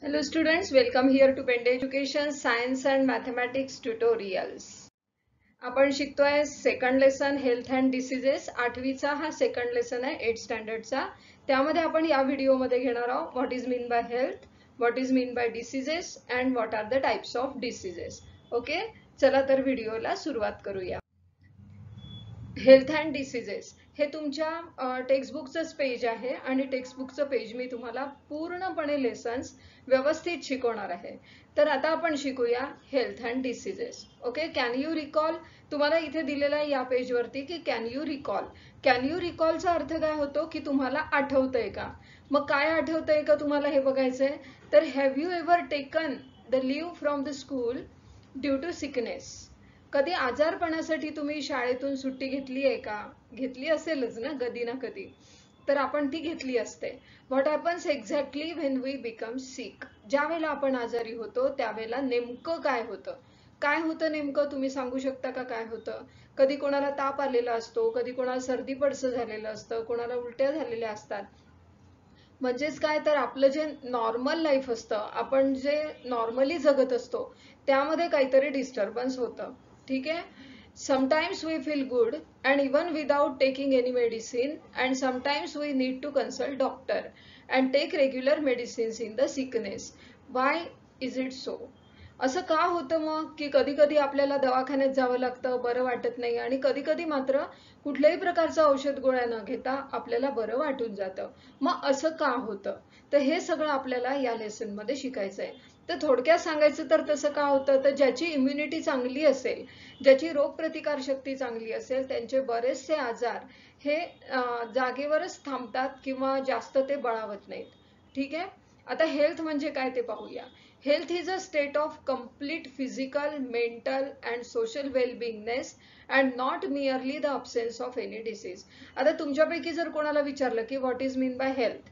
Hello students, welcome here to Pende Education Science and Mathematics Tutorials. आपण शिकतोय second lesson health and diseases. आठवीचा हा second lesson आहे 8th स्टँडर्डचा. त्यामध्ये आपण या व्हिडिओमध्ये घेणार आहोत what is mean by health, what is mean by diseases and what are the types of diseases. Okay, चला तर व्हिडिओला सुरुवात करूया. हेल्थ अँड डिसीजेस हे तुमच्या टेक्स्टबुकचंच पेज आहे आणि टेक्स्टबुकचं पेज मी तुम्हाला पूर्णपणे लेसन्स व्यवस्थित शिकवणार आहे. तर आता आपण शिकूया health and diseases. Okay, can you recall तुम्हाला इथे दिलेला आहे या पेजवरती की can you recall. Can you रिकॉलचा अर्थ काय होतो की तुम्हाला आठवतंय का. मग काय आठवतंय का तुम्हाला हे बघायचंय. तर have you ever taken the leave from the school due to sickness. कधी आजारपणासाठी तुम्ही शाळेतून सुट्टी घेतली आहे का. घेतली असेलच ना कधी ना कधी. तर आपण ती घेतली असते. What happens exactly when we become sick. ज्या वेळेला आपण आजारी होतो त्यावेळेला नेमकं काय होतं. काय होतं नेमकं तुम्ही सांगू शकता का काय होतं. कधी कोणाला ताप आलेला असतो, कधी कोणाला सर्दी पडसं झालेलं असतं, कोणाला उलट्या झालेल्या असतात. म्हणजेच काय तर आपलं जे नॉर्मल लाईफ असतं, आपण जे नॉर्मली जगत असतो त्यामध्ये काहीतरी डिस्टर्बन्स होतं. ठीक आहे. Sometimes we feel good and even without taking any medicine and sometimes we need to consult doctor and take regular medicines in the sickness. Why is it so. असं का होतं मग की कधी कधी आपल्याला दवाखान्यात जावं लागतं, बरं वाटत नाही, आणि कधी कधी मात्र कुठल्याही प्रकारचं औषध गोळ्या न घेता आपल्याला बरं वाटून जातं. मग असं का होतं. तर हे सगळं आपल्याला या लेसन मध्ये शिकायचं आहे. तर थोडक्यात सांगायचं तर तसं का होतं. तर ज्याची इम्युनिटी चांगली असेल, ज्याची रोगप्रतिकार शक्ती चांगली असेल, त्यांचे बरेचसे आजार हे जागेवरच थांबतात किंवा जास्त ते बळावत नाहीत. ठीक आहे. आता हेल्थ म्हणजे काय ते पाहूया. Health is a state of complete physical, mental and social well-beingness and not merely the absence of any disease. आता तुमच्यापैकी जर कोणाला विचारलं की what is mean by health,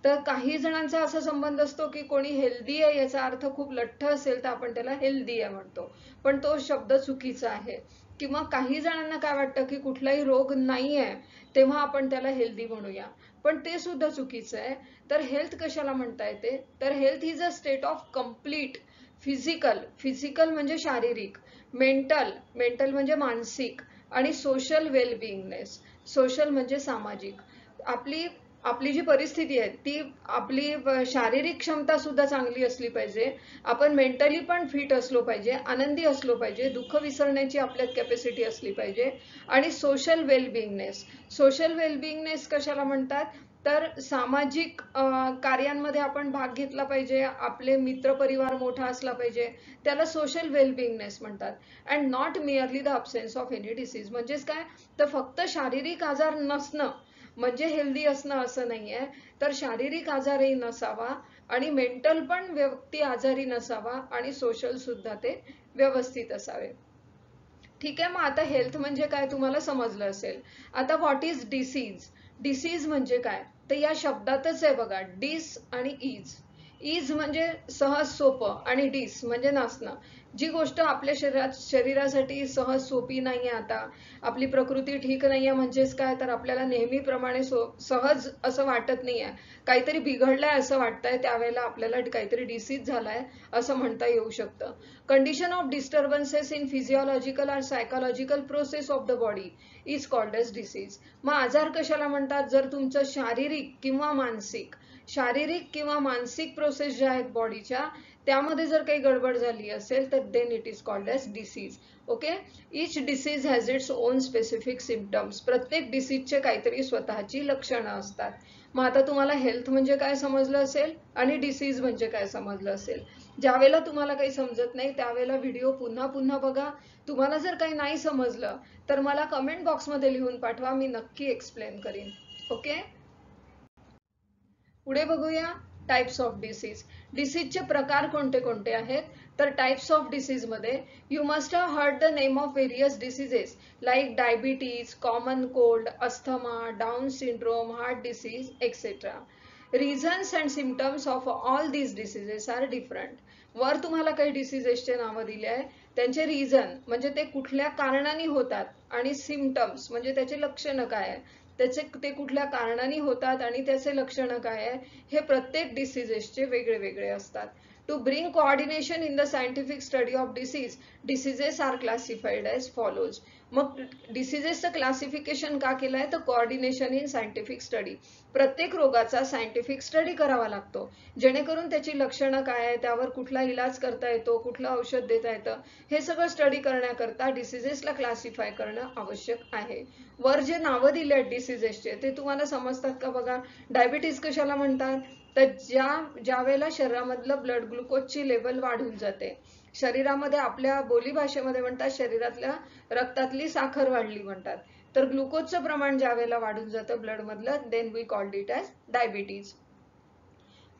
तर काही जणांचा असा संबंध असतो की कोणी हेल्दी आहे याचा अर्थ खूप लठ्ठ असेल तर आपण त्याला हेल्दी आहे म्हणतो, पण तो शब्द चुकीचा आहे. किंवा काही जणांना काय वाटतं की कुठलाही रोग नाही आहे तेव्हा आपण त्याला हेल्दी म्हणूया, पण ते सुद्धा चुकीचं आहे. तर हेल्थ कशाला म्हणता येते. तर health is a state of complete physical. Physical म्हणजे शारीरिक, मेंटल, मेंटल म्हणजे मानसिक, आणि सोशल वेलबिंगनेस. सोशल म्हणजे सामाजिक. आपली आपली जी परिस्थिती आहे ती आपली शारीरिक क्षमता सुद्धा चांगली असली पाहिजे. आपण मेंटली पण फिट असलो पाहिजे, आनंदी असलो पाहिजे, दुःख विसरण्याची आपल्यात कॅपॅसिटी असली पाहिजे. आणि सोशल वेलबिंगनेस. सोशल वेलबिंगनेस कशाला म्हणतात. तर सामाजिक कार्यांमध्ये आपण भाग घेतला पाहिजे, आपले मित्रपरिवार मोठा असला पाहिजे, त्याला सोशल वेलबिंगनेस म्हणतात. And not merely the absence of any disease. म्हणजेच काय तर फक्त शारीरिक आजार नसणं म्हणजे हेल्दी असणं असं नाहीये. तर शारीरिक आजारही नसावा आणि मेंटल पण व्यक्ती आजारी नसावा आणि सोशल सुद्धा ते व्यवस्थित असावे. ठीक आहे. मग आता हेल्थ म्हणजे काय तुम्हाला समजलं असेल. आता व्हॉट इज डिसीज. डिसीज म्हणजे काय तर या शब्दातच आहे बघा, डिस आणि इज. इज म्हणजे सहज सोपं आणि डिस म्हणजे नसणं. जी गोष्ट आपल्या शरीरासाठी सहज सोपी नाहीये, आता आपली प्रकृती ठीक नाहीये, म्हणजेच काय तर आपल्याला नेहमीप्रमाणे सहज असं वाटत नाहीये, काहीतरी बिघडलंय असं वाटतंय, त्यावेळेला आपल्याला काहीतरी डिसीज झालाय असं म्हणता येऊ शकतं. Condition of disturbances in physiological और psychological process of the body is called as disease. मग आजार कशाला म्हणतात. जर तुमचं शारीरिक किंवा मानसिक, शारीरिक किंवा मानसिक प्रोसेस ज्या आहेत बॉडीच्या त्यामध्ये जर काही गडबड झाली असेल तर then it is called as disease. Okay. Each disease has its own specific symptoms. प्रत्येक डिसीजचे काहीतरी स्वतःची लक्षणं असतात. मग आता तुम्हाला हेल्थ म्हणजे काय समजलं असेल आणि डिसीज म्हणजे काय समजलं असेल. ज्यावेळेला तुम्हाला काही समजत नाही त्यावेळेला व्हिडिओ पुन्हा पुन्हा बघा. तुम्हाला जर काही नाही समजलं तर मला कमेंट बॉक्समध्ये लिहून पाठवा, मी नक्की एक्सप्लेन करीन. ओके. पुढे बघूया टाइप्स ऑफ डिसीज. डिसीजचे प्रकार कोणते कोणते आहेत. तर टाइप्स ऑफ डिसीज मध्ये you must have heard the name of various diseases like diabetes, common cold, asthma, down syndrome, heart disease etcetera. Reasons and symptoms of all these diseases are different. वर तुम्हाला काही डिसीजेसचे नावं दिले आहे, त्यांचे reason म्हणजे ते कुठल्या कारणाने होतात आणि सिम्पटम्स म्हणजे त्याचे लक्षणं काय आहे ते कुठल्या कारणाने होतात आणि त्याचे लक्षणं काय आहे हे प्रत्येक डिसिजेसचे वेगळे वेगळे असतात. To bring coordination in the scientific study of diseases are classified as follows. मग डिसिजेसचं क्लासिफिकेशन का केलंय तर कोऑर्डिनेशन इन सायंटिफिक स्टडी. प्रत्येक रोगाचा सायंटिफिक स्टडी करावा लागतो जेणेकरून त्याची लक्षणं काय आहे, त्यावर कुठला इलाज करता येतो, कुठलं औषध देता येतं, हे सगळं स्टडी करण्याकरता डिसिजेसला क्लासिफाय करणं आवश्यक आहे. वर जे नावं दिले आहेत डिसिजेसचे ते तुम्हाला समजतात का बघा. डायबिटीज कशाला म्हणतात तर ज्या वेळेला शरीरामधलं ब्लड ग्लुकोजची लेवल वाढून जाते, शरीरामध्ये आपल्या बोलीभाषेमध्ये म्हणतात शरीरातल्या रक्तातली साखर वाढली म्हणतात, तर ग्लुकोजचं प्रमाण ज्या वेळेला वाढून जातं ब्लड मधलं then we called it as diabetes.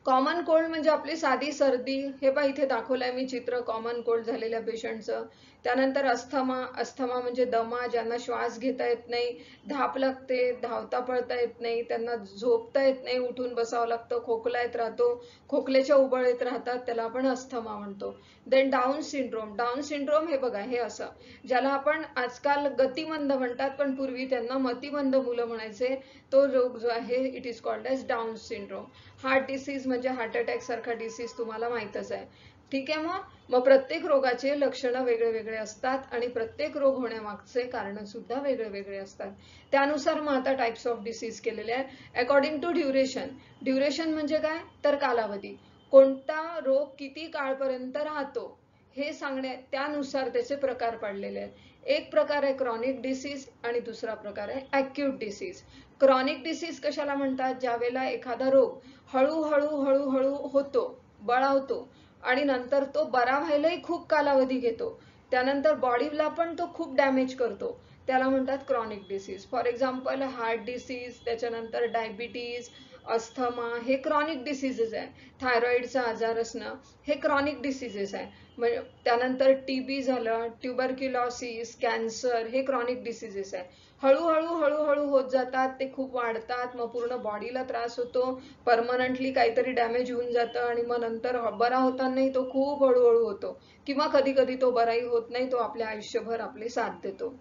Common cold म्हणजे आपली साधी सर्दी, हे पहा इथे दाखवलंय मी चित्र कॉमन कोल्ड झालेल्या पेशंटचं. त्यानंतर अस्थमा म्हणजे दमा, ज्यांना श्वास घेता येत नाही, धाप लागते, धावता पळता येत नाही, त्यांना झोपता येत नाही, उठून बसावं लागतं, खोकला येत राहतो, खोकल्याच्या उबळ येत राहतात, त्याला आपण अस्थमा म्हणतो. देन डाऊन सिंड्रोम हे बघा हे असं ज्याला आपण आजकाल गतिमंद म्हणतात पण पूर्वी त्यांना मतिमंद मुलं म्हणायचे, तो रोग जो आहे it is called as down syndrome. Heart disease म्हणजे हार्ट अटॅक सारखा डिसीज तुम्हाला माहितच आहे. ठीक आहे. मग प्रत्येक रोगाचे लक्षणं वेगळे वेगळे असतात आणि प्रत्येक रोग होण्यामागचे कारण सुद्धा वेगळे वेगळे असतात. त्यानुसार मग आता टाइप्स ऑफ डिसीज केलेले आहे अकॉर्डिंग टू ड्युरेशन म्हणजे काय तर कालावधी, कोणता रोग किती काळपर्यंत राहतो हे सांगणे, त्यानुसार त्याचे प्रकार पाडलेले आहेत. एक प्रकार आहे क्रॉनिक डिसीज आणि दुसरा प्रकार आहे ॲक्यूट डिसीज. क्रॉनिक डिसीज कशाला म्हणतात, ज्या वेळेला एखादा रोग हळूहळू होतो, बळावतो आणि नंतर तो बरा व्हायलाही खूप कालावधी घेतो, त्यानंतर बॉडीला पण तो खूप डॅमेज करतो, त्याला म्हणतात chronic disease. For example heart disease, त्याच्यानंतर डायबिटीज, अस्थमा हे क्रॉनिक डिसीजेस आहे. थायरॉइडचा आजार असणं हे क्रॉनिक डिसीजेस आहे. म्हणजे त्यानंतर टीबी झालं, ट्युबरक्युलोसिस, कॅन्सर हे क्रॉनिक डिसीजेस आहे. हळूहळू होत जातात, ते खूप वाढतात, मग पूर्ण बॉडीला त्रास होतो, परमनंटली काहीतरी डॅमेज होऊन जातं आणि मग नंतर बरा होतानाही तो खूप हळूहळू होतो किंवा कधी कधी तो बराही होत नाही, तो आपल्या आयुष्यभर आपली साथ देतो.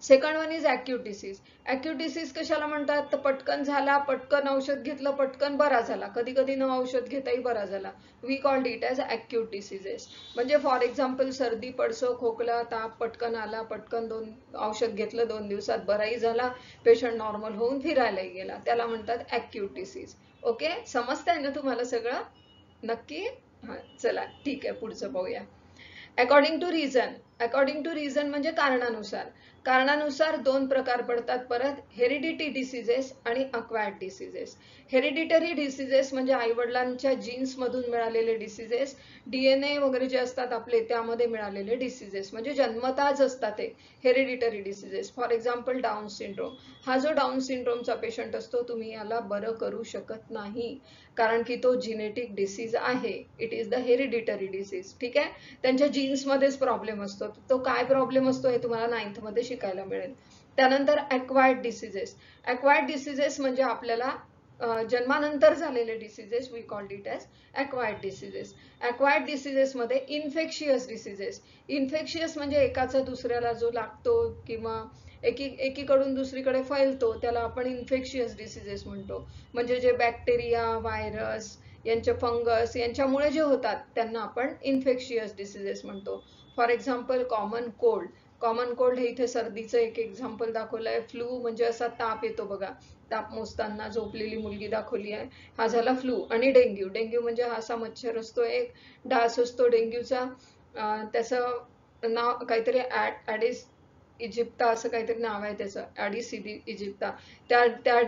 Second one is acute disease. Acute disease कशाला म्हणतात तर पटकन झाला, पटकन औषध घेतलं, पटकन बरा झाला, कधी कधी न औषध घेताही बरा झाला, we called it as acute diseases. म्हणजे फॉर एक्झाम्पल सर्दी, पडसं, खोकला, ताप पटकन आला, पटकन औषध घेतलं, 2 दिवसात बराही झाला, पेशंट नॉर्मल होऊन फिरायलाही गेला, त्याला म्हणतात ॲक्यूट डिसीज. ओके, समजतंय ना तुम्हाला सगळं नक्की. हां चला ठीक आहे, पुढचं पाहूया. अकॉर्डिंग टू रिझन म्हणजे कारणानुसार 2 प्रकार पडतात परत, हेरिडिटी डिसीजेस आणि अक्वायर्ड डिसीजेस. हेरिडिटरी डिसीजेस म्हणजे आईवडिलांच्या जीन्स मधून मिळालेले डिसीजेस, डीएनए वगैरे जे असतात आपले त्यामध्ये मिळालेले डिसीजेस म्हणजे जन्मताच असतात ते hereditary diseases. For example down syndrome, हा जो डाऊन सिंड्रोमचा पेशंट असतो तुम्ही याला बरं करू शकत नाही कारण की तो जिनेटिक डिसीज आहे, it is the hereditary disease. ठीक आहे, त्यांच्या जीन्समध्येच प्रॉब्लेम असतो. तो काय प्रॉब्लेम असतो हे तुम्हाला 9th मध्ये शिकायला मिळेल. त्यानंतर ॲक्वायर्ड डिसीजेस म्हणजे आपल्याला जन्मानंतर झालेले diseases, we called it as acquired diseases. Acquired diseases मध्ये इन्फेक्शियस म्हणजे एकाचा दुसऱ्याला जो लागतो किंवा एकीकडून दुसरीकडे फैलतो त्याला आपण इन्फेक्शियस डिसीजेस म्हणतो. म्हणजे जे बॅक्टेरिया, व्हायरस यांचे फंगस यांच्यामुळे जे होतात त्यांना आपण इन्फेक्शियस डिसीजेस म्हणतो. फॉर एक्झाम्पल कॉमन कोल्ड हे इथे सर्दीचं एक एक्झाम्पल दाखवलंय. फ्लू म्हणजे असा ताप येतो बघा, ताप मोजताना झोपलेली मुलगी दाखवली आहे, हा झाला फ्लू. आणि डेंग्यू म्हणजे हा असा मच्छर असतो, एक डास असतो डेंग्यूचा, त्याचं नाव काहीतरी ॲडिस इजिप्ता असं काहीतरी नाव आहे त्याचं, ॲडिस इजिप्ता. त्या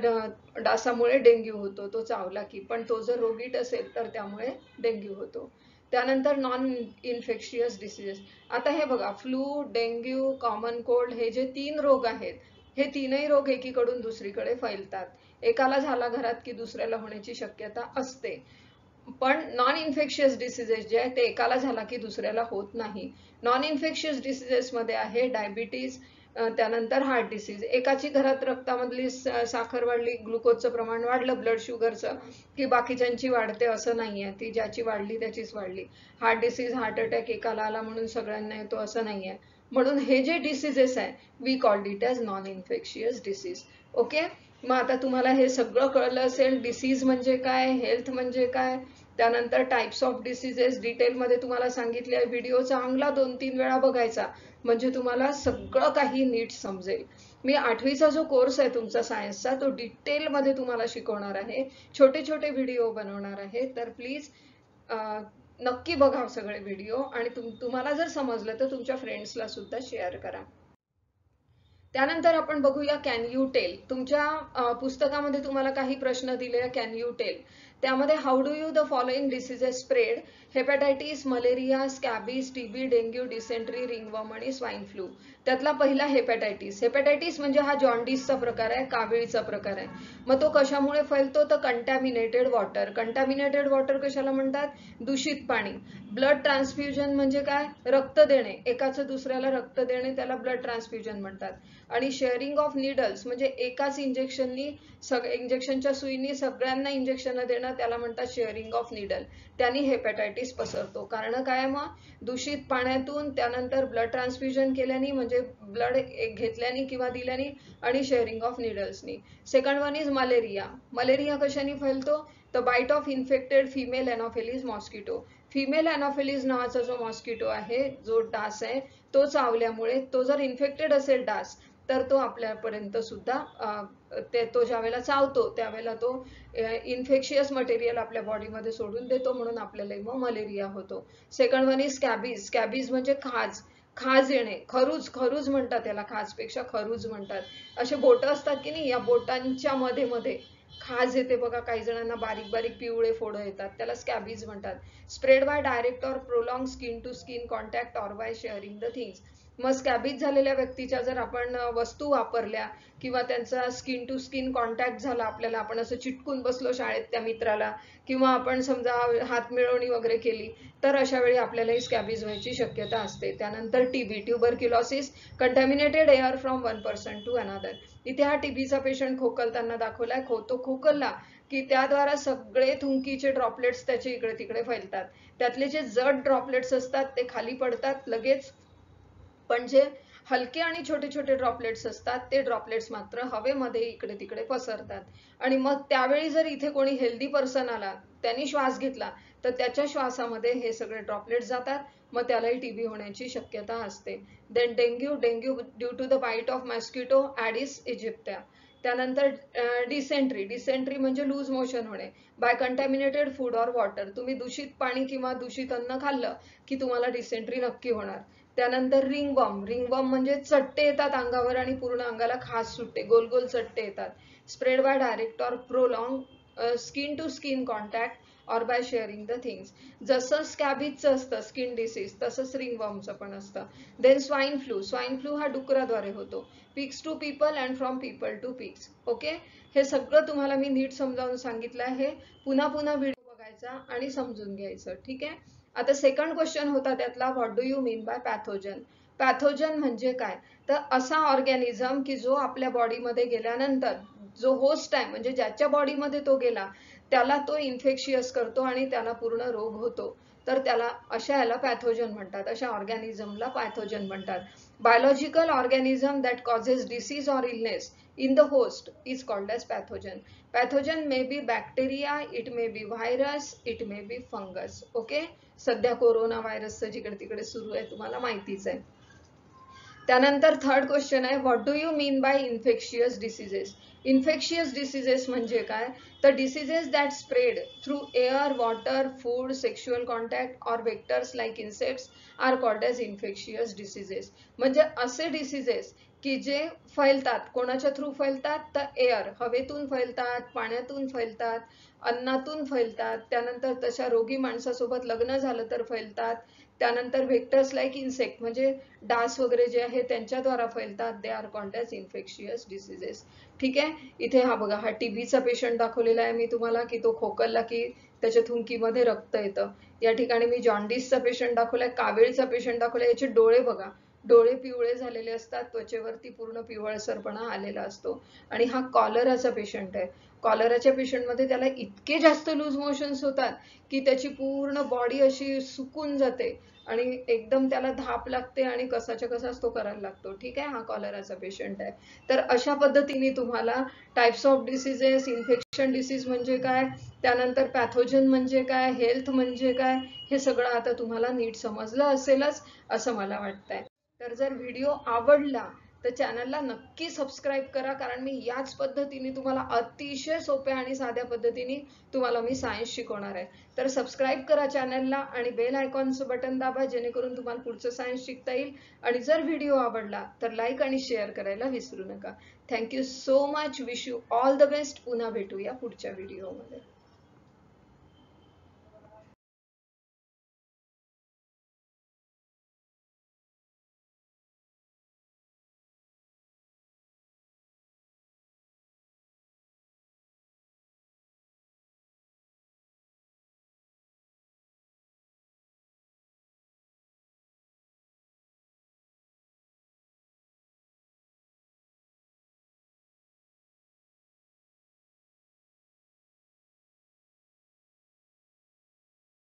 डासामुळे डेंग्यू होतो, तो चावला की, पण तो जर रोगीट असेल तर त्यामुळे डेंग्यू होतो. त्यानंतर नॉन इन्फेक्शियस डिसीजेस. आता हे बघा, फ्लू, डेंग्यू, कॉमन कोल्ड हे जे 3 रोग आहेत, हे तीनही रोग एकीकडून दुसरीकडे फैलतात. एकाला झाला घरात की दुसऱ्याला होण्याची शक्यता असते, पण नॉन इन्फेक्शियस डिसीजेस जे आहे ते एकाला झाला की दुसऱ्याला होत नाही. नॉन इन्फेक्शियस डिसीजेस मध्ये आहे डायबिटीज, त्यानंतर हार्ट डिसीज. एकाची घरात रक्तामधली साखर वाढली, ग्लुकोजचं प्रमाण वाढलं, ब्लड शुगरचं, की बाकीच्यांची वाढते असं नाहीये, ती ज्याची वाढली त्याचीच वाढली. हार्ट डिसीज, हार्ट अटॅक एकाला आला म्हणून सगळ्यांना येतो असं नाहीये. म्हणून हे जे डिसीजेस आहे we called it as non infectious disease. Okay, मग आता तुम्हाला हे सगळं कळलं असेल, डिसीज म्हणजे काय, हेल्थ म्हणजे काय, त्यानंतर टाइप्स ऑफ डिसीजेस डिटेलमध्ये तुम्हाला सांगितले. व्हिडिओ चांगला 2-3 वेळा बघायचा म्हणजे तुम्हाला सगळं काही नीट समजेल. मी 8वीचा जो कोर्स आहे तुमचा सायन्सचा, तो डिटेलमध्ये तुम्हाला शिकवणार आहे, छोटे छोटे व्हिडिओ बनवणार आहे. तर प्लीज नक्की बघा सगळे व्हिडिओ, आणि तुम्हाला जर समजलं तर तुमच्या फ्रेंड्सला सुद्धा शेअर करा. त्यानंतर आपण बघूया कॅन यू टेल. तुमच्या पुस्तकामध्ये तुम्हाला काही प्रश्न दिले, कॅन यू टेल. त्यामध्ये how do you the following diseases spread, hepatitis, malaria, scabies, TB, dengue, dysentery, ringworm आणि स्वाईन फ्लू. त्यातला पहिला हेपॅटायटिस. हेपॅटायटिस म्हणजे हा जॉन्डिसचा प्रकार आहे, काविळीचा प्रकार आहे. मग तो कशामुळे फैलतो, तर कंटॅमिनेटेड वॉटर. कंटॅमिनेटेड वॉटर कशाला म्हणतात, दूषित पाणी. ब्लड ट्रान्सफ्युजन म्हणजे काय, रक्त देणे, एकाचं दुसऱ्याला रक्त देणे, त्याला ब्लड ट्रान्सफ्युजन म्हणतात. आणि शेअरिंग ऑफ निडल्स म्हणजे एकाच इंजेक्शनच्या सुईनी सगळ्यांना इंजेक्शन देणं, त्याला म्हणतात शेअरिंग ऑफ निडल. त्यांनी हेपॅटायटिस पसरतो. कारण काय, मग दूषित पाण्यातून, त्यानंतर ब्लड ट्रान्सफ्युजन केल्याने म्हणजे ब्लड घेतल्याने किंवा दिल्याने, आणि शेअरिंग ऑफ निडल्सनी. Second one is malaria. Malaria कशाने फैलतो, तर bite of infected female anopheles mosquito. Female anopheles नावाचा जो मॉस्किटो आहे, जो डास आहे, तो चावल्यामुळे, तो जर इन्फेक्टेड असेल डास, तर तो आपल्यापर्यंत सुद्धा तो ज्यावेळेला चावतो त्यावेळेला तो इन्फेक्शियस मटेरियल आपल्या बॉडीमध्ये सोडून देतो, म्हणून आपल्याला मग मलेरिया होतो. Second one is scabies. Scabies म्हणजे खाज येणे, खरूज म्हणतात त्याला, खाजपेक्षा खरूज म्हणतात. असे बोट असतात की नाही, या बोटांच्या मध्ये मध्ये खाज येते बघा, काही जणांना बारीक बारीक पिवळे फोड येतात, त्याला स्कॅबीज म्हणतात. Spread by direct or prolong skin to skin contact or by sharing the things. मग स्कॅबीज झालेल्या व्यक्तीच्या जर आपण वस्तू वापरल्या किंवा त्यांचा स्किन टू स्किन कॉन्टॅक्ट झाला आपल्याला, आपण असं चिटकून बसलो शाळेत त्या मित्राला, किंवा आपण समजा हात मिळवणी वगैरे केली, तर अशा वेळी आपल्यालाही स्कॅबीज व्हायची शक्यता असते. त्यानंतर TB, tuberculosis, contaminated air from one person to another. इथे हा टीबीचा पेशंट खोकलताना दाखवलाय. तो खोकलला की त्याद्वारा सगळे थुंकीचे ड्रॉपलेट्स त्याचे इकडे तिकडे फैलतात. त्यातले जे जड ड्रॉपलेट्स असतात ते खाली पडतात लगेच, पण जे हलके आणि छोटे छोटे ड्रॉपलेट्स असतात ते ड्रॉपलेट्स मात्र हवेमध्ये इकडे तिकडे पसरतात. आणि मग त्यावेळी जर इथे कोणी हेल्दी पर्सन आला, त्यांनी श्वास घेतला, तर त्याच्या श्वासामध्ये हे सगळे ड्रॉपलेट्स जातात, मग त्यालाही टीबी होण्याची शक्यता असते. Then dengue due to the bite of mosquito aedes aegypti. त्यानंतर डिसेंट्री म्हणजे लूज मोशन होणे by contaminated food or water. तुम्ही दूषित पाणी किंवा दूषित अन्न खाल्लं की तुम्हाला डिसेंट्री नक्की होणार. त्यानंतर रिंगवर्म म्हणजे चट्टे येतात अंगावर आणि पूर्ण अंगाला खाज सुटते, गोल गोल चट्टे येतात. Spread by direct or prolong skin to skin contact or by sharing the things. जसं स्कॅबीजचं असतं स्किन डिसीज, तसंच रिंगवर्मचं पण असतं. देन स्वाईन फ्लू हा डुकराद्वारे होतो. Pigs to people and from people to pigs. Okay, हे सगळं तुम्हाला मी नीट समजावून सांगितलं आहे. पुन्हा पुन्हा व्हिडिओ बघायचा आणि समजून घ्यायचं, ठीक आहे. आता सेकंड क्वेश्चन होता त्यातला, what do you mean bye pathogen. Pathogen म्हणजे काय, तर असा ऑर्गॅनिझम की जो आपल्या बॉडीमध्ये गेल्यानंतर, जो होस्ट आहे म्हणजे ज्याच्या बॉडीमध्ये तो गेला, त्याला तो इन्फेक्शियस करतो आणि त्याला पूर्ण रोग होतो, तर त्याला अशा याला पॅथोजन म्हणतात, अशा ऑर्गॅनिझमला पॅथोजन म्हणतात. Biological organism that causes disease or illness in the host is called as pathogen. Pathogen may be bacteria, it may be virus, it may be fungus. Okay, सध्या कोरोना व्हायरसचं जिकडे तिकडे सुरू आहे तुम्हाला माहितीच आहे. त्यानंतर थर्ड क्वेश्चन आहे, what do you mean by infectious diseases. Infectious diseases म्हणजे काय, तर diseases that spread through air, water, food, sexual contact और vectors like insects are called as infectious diseases. म्हणजे असे डिसीजेस की जे फैलतात, कोणाच्या थ्रू फैलतात, तर एअर, हवेतून फैलतात, पाण्यातून फैलतात, अन्नातून फैलतात, त्यानंतर तशा रोगी माणसासोबत लग्न झालं तर फैलतात, त्यानंतर व्हेक्टर्स लाईक इन्सेक्ट म्हणजे डास वगैरे जे आहे त्यांच्याद्वारा फैलतात, they are called as infectious diseases. ठीक आहे, इथे हा बघा, हा टीबीचा पेशंट दाखवलेला आहे मी तुम्हाला, की तो खोकलला की त्याच्या थुंकीमध्ये रक्त येतं. या ठिकाणी मी जॉन्डिसचा पेशंट दाखवलाय, कावीळचा पेशंट दाखवलाय. याचे डोळे बघा, डोळे पिवळे झालेले असतात, त्वचेवरती पूर्ण पिवळसरपणा आलेला असतो. आणि हा कॉलराचा पेशंट आहे. कॉलराच्या पेशंटमध्ये त्याला इतके जास्त लूज मोशन्स होतात की त्याची पूर्ण बॉडी अशी सुकून जाते आणि एकदम त्याला धाप लागते आणि कसाच्या कसाच तो करायला लागतो. ठीक आहे, हा कॉलराचा पेशंट आहे. तर अशा पद्धतीने तुम्हाला types of diseases, infection disease म्हणजे काय, त्यानंतर पॅथोजन म्हणजे काय, हेल्थ म्हणजे काय, हे सगळं आता तुम्हाला नीट समजलं असेलच असं मला वाटतंय. तर जर व्हिडिओ आवडला तर चॅनलला नक्की सबस्क्राईब करा, कारण मी याच पद्धतीने तुम्हाला अतिशय सोप्या आणि साध्या पद्धतीने तुम्हाला मी सायन्स शिकवणार आहे. तर सबस्क्राईब करा चॅनलला आणि बेल आयकॉनचं बटन दाबा, जेणेकरून तुम्हाला पुढचं सायन्स शिकता येईल. आणि जर व्हिडिओ आवडला तर लाईक आणि शेअर करायला विसरू नका. Thank you so much. Wish you all the best. पुन्हा भेटूया पुढच्या व्हिडिओमध्ये.